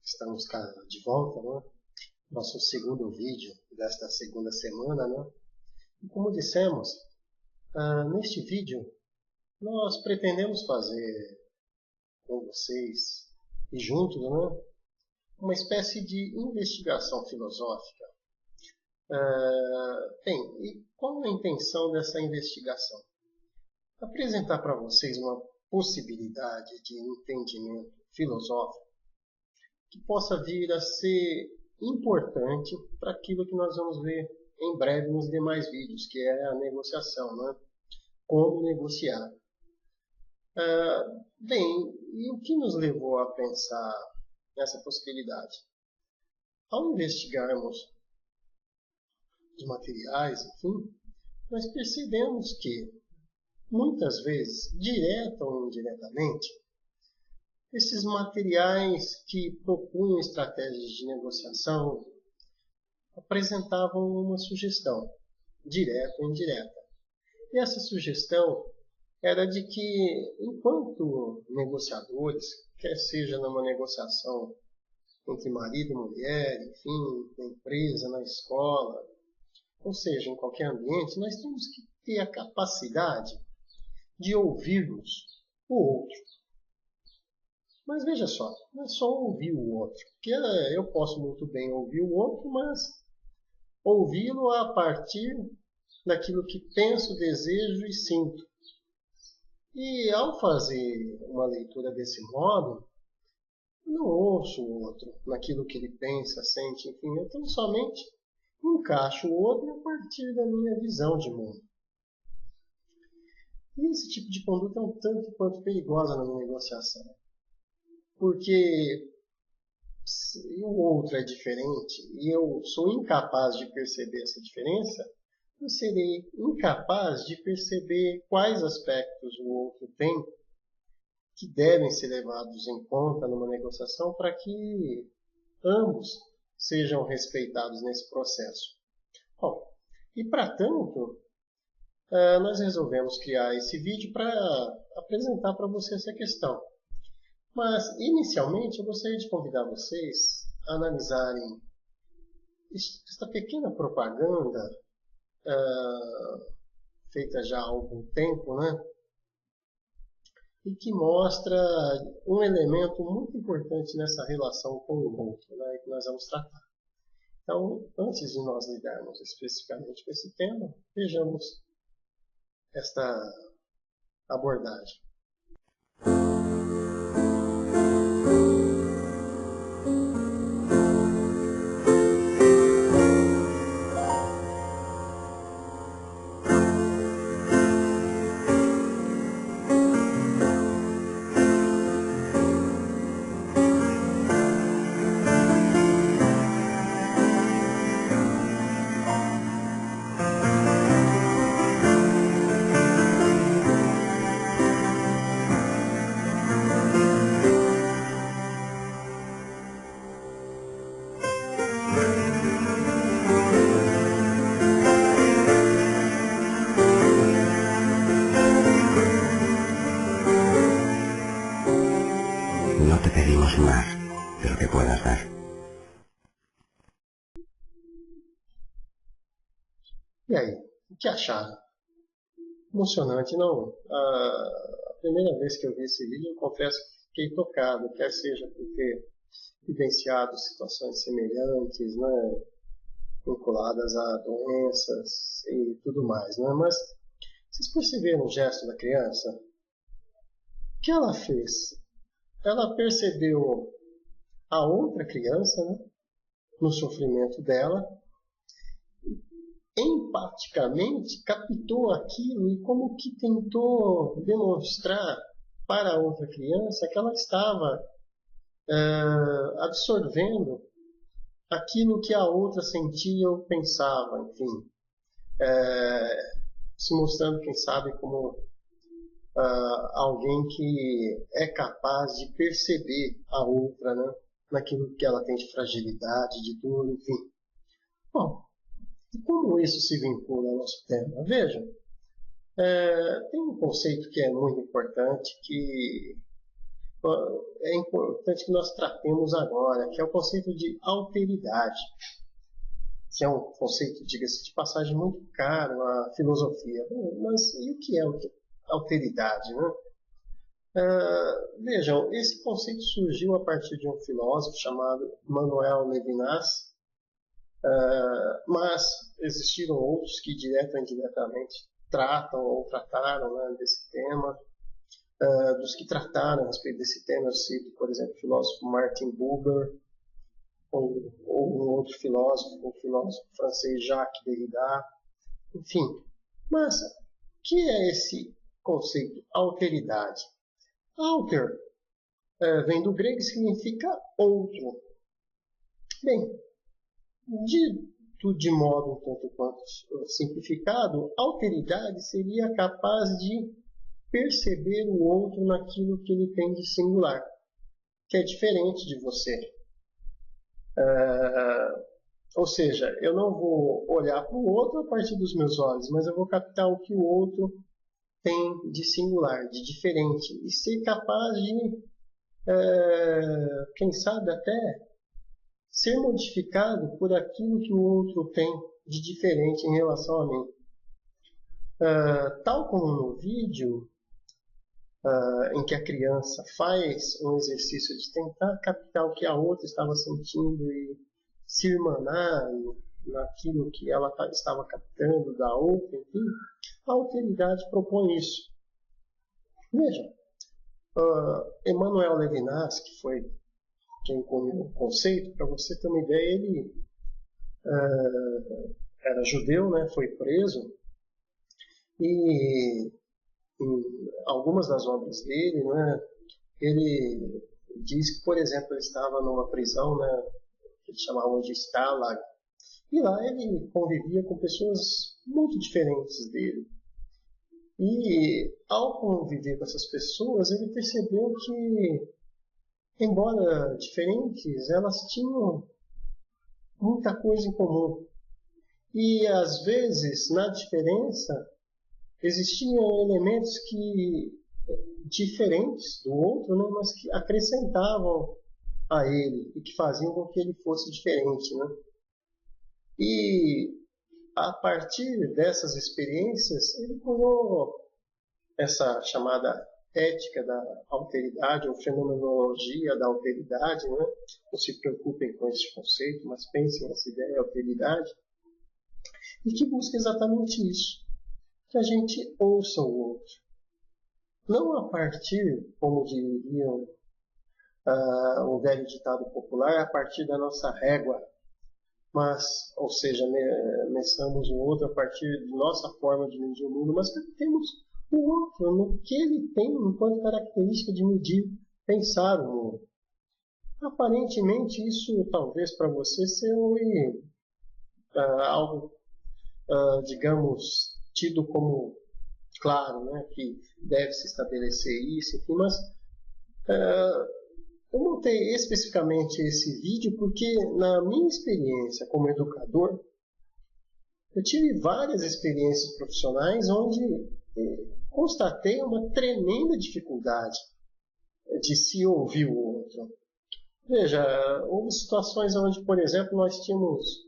Estamos de volta, né? Nosso segundo vídeo desta segunda semana, né? E como dissemos, neste vídeo nós pretendemos fazer com vocês e juntos, né? Uma espécie de investigação filosófica. E qual a intenção dessa investigação? Apresentar para vocês uma possibilidade de entendimento filosófico que possa vir a ser importante para aquilo que nós vamos ver em breve nos demais vídeos, que é a negociação, né? Como negociar. E o que nos levou a pensar nessa possibilidade? Ao investigarmos os materiais, enfim, nós percebemos que, muitas vezes, direta ou indiretamente, esses materiais que propunham estratégias de negociação apresentavam uma sugestão, direta ou indireta. E essa sugestão era de que, enquanto negociadores, quer seja numa negociação entre marido e mulher, enfim, na empresa, na escola, ou seja, em qualquer ambiente, nós temos que ter a capacidade de ouvirmos o outro. Mas veja só, não é só ouvir o outro, porque eu posso muito bem ouvir o outro, mas ouvi-lo a partir daquilo que penso, desejo e sinto. E ao fazer uma leitura desse modo, não ouço o outro naquilo que ele pensa, sente, enfim, eu tão somente encaixo o outro a partir da minha visão de mundo. E esse tipo de conduta é um tanto quanto perigosa na negociação. Porque se o outro é diferente e eu sou incapaz de perceber essa diferença, eu serei incapaz de perceber quais aspectos o outro tem que devem ser levados em conta numa negociação para que ambos sejam respeitados nesse processo. Bom, e para tanto, nós resolvemos criar esse vídeo para apresentar para você essa questão. Mas, inicialmente, eu gostaria de convidar vocês a analisarem esta pequena propaganda feita já há algum tempo, né? E que mostra um elemento muito importante nessa relação com o outro, né? Que nós vamos tratar. Então, antes de nós lidarmos especificamente com esse tema, vejamos esta abordagem. No te pedimos más de lo que puedas dar. E aí, o que acharam? Emocionante, não? A primeira vez que eu vi esse vídeo, eu confesso que fiquei tocado, quer seja por ter vivenciado situações semelhantes, né, vinculadas a doenças e tudo mais, né? Mas vocês perceberam o gesto da criança? O que ela fez? Ela percebeu a outra criança, né, no sofrimento dela, empaticamente captou aquilo e como que tentou demonstrar para a outra criança que ela estava absorvendo aquilo que a outra sentia ou pensava, enfim, se mostrando, quem sabe, como alguém que é capaz de perceber a outra, né, naquilo que ela tem de fragilidade, de dor, enfim. Bom, e como isso se vincula ao nosso tema? Vejam, tem um conceito que é muito importante, que é importante que nós tratemos agora, que é o conceito de alteridade, que é um conceito, diga-se de passagem, muito caro à filosofia. Mas e o que é alteridade, né? Vejam, esse conceito surgiu a partir de um filósofo chamado Manuel Levinas, mas existiram outros que direta ou indiretamente tratam ou trataram, né, desse tema. Dos que trataram a respeito desse tema, eu cito, por exemplo, o filósofo Martin Buber, ou um outro filósofo, o filósofo francês Jacques Derrida, enfim. Mas o que é esse conceito alteridade? Alter vem do grego e significa outro. Bem, dito de modo um tanto quanto simplificado, alteridade seria capaz de perceber o outro naquilo que ele tem de singular, que é diferente de você. Ou seja, eu não vou olhar para o outro a partir dos meus olhos, mas eu vou captar o que o outro tem de singular, de diferente, e ser capaz de, quem sabe até, ser modificado por aquilo que o outro tem de diferente em relação a mim. Tal como no vídeo, em que a criança faz um exercício de tentar captar o que a outra estava sentindo e se irmanar naquilo que ela estava captando da outra, enfim, a alteridade propõe isso. Veja, Emmanuel Levinas, que foi quem cunhou o conceito, para você ter uma ideia, ele era judeu, né, foi preso, e em algumas das obras dele, né, ele diz que, por exemplo, ele estava numa prisão, né, que eles chamavam de Stalag, e lá ele convivia com pessoas muito diferentes dele. E ao conviver com essas pessoas, ele percebeu que, embora diferentes, elas tinham muita coisa em comum. E às vezes, na diferença, existiam elementos que diferentes do outro, né, mas que acrescentavam a ele e que faziam com que ele fosse diferente, né? E a partir dessas experiências, ele cunhou essa chamada ética da alteridade, ou fenomenologia da alteridade, né? Não se preocupem com esse conceito, mas pensem nessa ideia de alteridade, e que busca exatamente isso, que a gente ouça o outro. Não a partir, como diriam um velho ditado popular, a partir da nossa régua, mas, ou seja, meçamos o outro a partir de nossa forma de medir o mundo, mas temos o outro no que ele tem enquanto característica de medir, pensar o mundo. Aparentemente, isso talvez para você seja algo, digamos, tido como claro, né, que deve se estabelecer isso, enfim, mas eu montei especificamente esse vídeo porque, na minha experiência como educador, eu tive várias experiências profissionais onde constatei uma tremenda dificuldade de se ouvir o outro. Veja, houve situações onde, por exemplo, nós tínhamos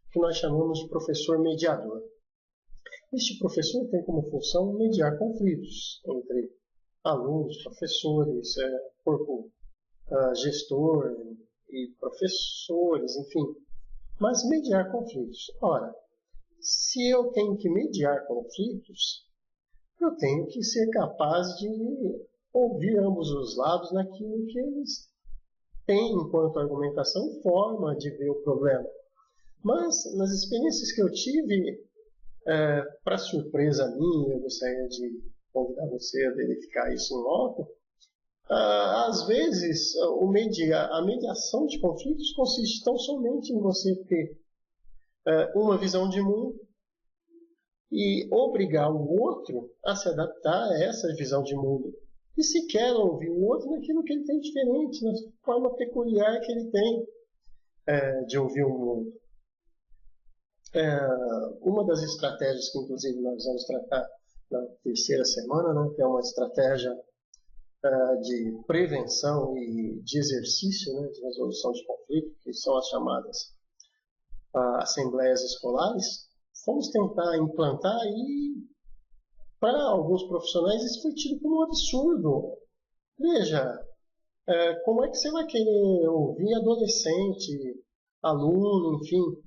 o que nós chamamos de professor mediador. Este professor tem como função mediar conflitos entre alunos, professores, corpo gestor e professores, enfim, mas mediar conflitos. Ora, se eu tenho que mediar conflitos, eu tenho que ser capaz de ouvir ambos os lados naquilo que eles têm enquanto argumentação, forma de ver o problema. Mas nas experiências que eu tive, para surpresa minha, eu gostaria de convidar você a verificar isso em loco, às vezes a mediação de conflitos consiste tão somente em você ter uma visão de mundo e obrigar o outro a se adaptar a essa visão de mundo. E se quer ouvir o outro naquilo que ele tem diferente, na forma peculiar que ele tem de ouvir o mundo. Uma das estratégias que, inclusive, nós vamos tratar na terceira semana, né, que é uma estratégia de prevenção e de exercício, né, de resolução de conflito, que são as chamadas assembleias escolares, fomos tentar implantar e, para alguns profissionais, isso foi tido como um absurdo. Veja, como é que você vai querer ouvir adolescente, aluno, enfim,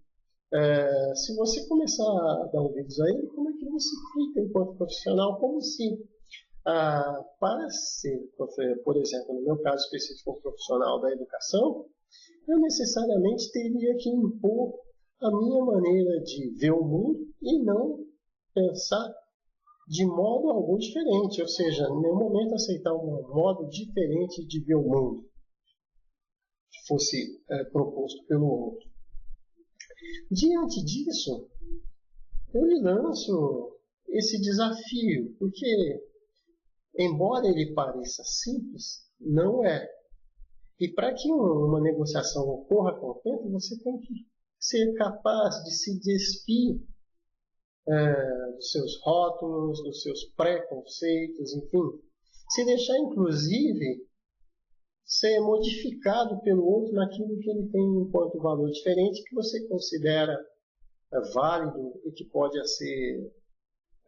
se você começar a dar ouvidos a ele, como é que você fica enquanto profissional? Como se, para ser, por exemplo, no meu caso específico, um profissional da educação, eu necessariamente teria que impor a minha maneira de ver o mundo e não pensar de modo algum diferente, ou seja, em nenhum momento aceitar um modo diferente de ver o mundo que fosse proposto pelo outro. Diante disso, eu lhe lanço esse desafio, porque, embora ele pareça simples, não é. E para que uma negociação ocorra com o tempo, você tem que ser capaz de se despir dos seus rótulos, dos seus preconceitos, enfim. Se deixar, inclusive, ser modificado pelo outro naquilo que ele tem enquanto valor diferente, que você considera válido e que pode ser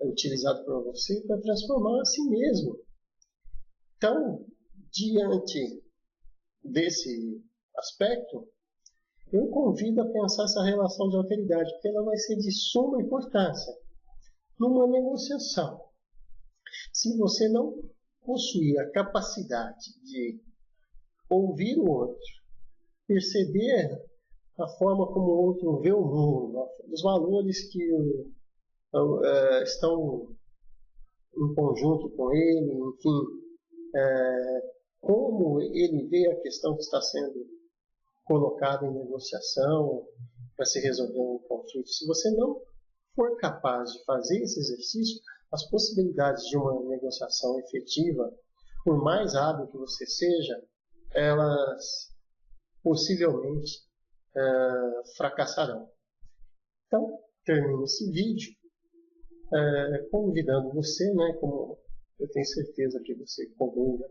utilizado por você para transformar a si mesmo. Então, diante desse aspecto, eu convido a pensar essa relação de alteridade, porque ela vai ser de suma importância numa negociação. Se você não possuir a capacidade de ouvir o outro, perceber a forma como o outro vê o mundo, os valores que estão em conjunto com ele, enfim, como ele vê a questão que está sendo colocada em negociação para se resolver um conflito. Se você não for capaz de fazer esse exercício, as possibilidades de uma negociação efetiva, por mais hábil que você seja, elas possivelmente fracassarão. Então, termino esse vídeo convidando você, né, como eu tenho certeza que você comunga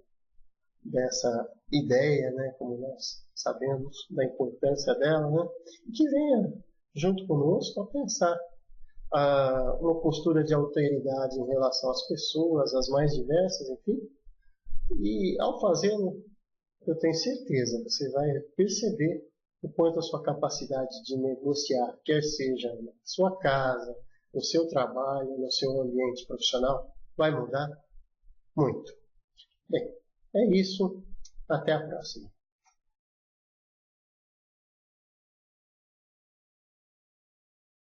dessa ideia, né, como nós sabemos da importância dela, né, e que venha junto conosco a pensar uma postura de alteridade em relação às pessoas, as mais diversas, enfim, e ao fazê-lo, eu tenho certeza, você vai perceber o quanto a sua capacidade de negociar, quer seja na sua casa, no seu trabalho, no seu ambiente profissional, vai mudar muito. Bem, é isso. Até a próxima.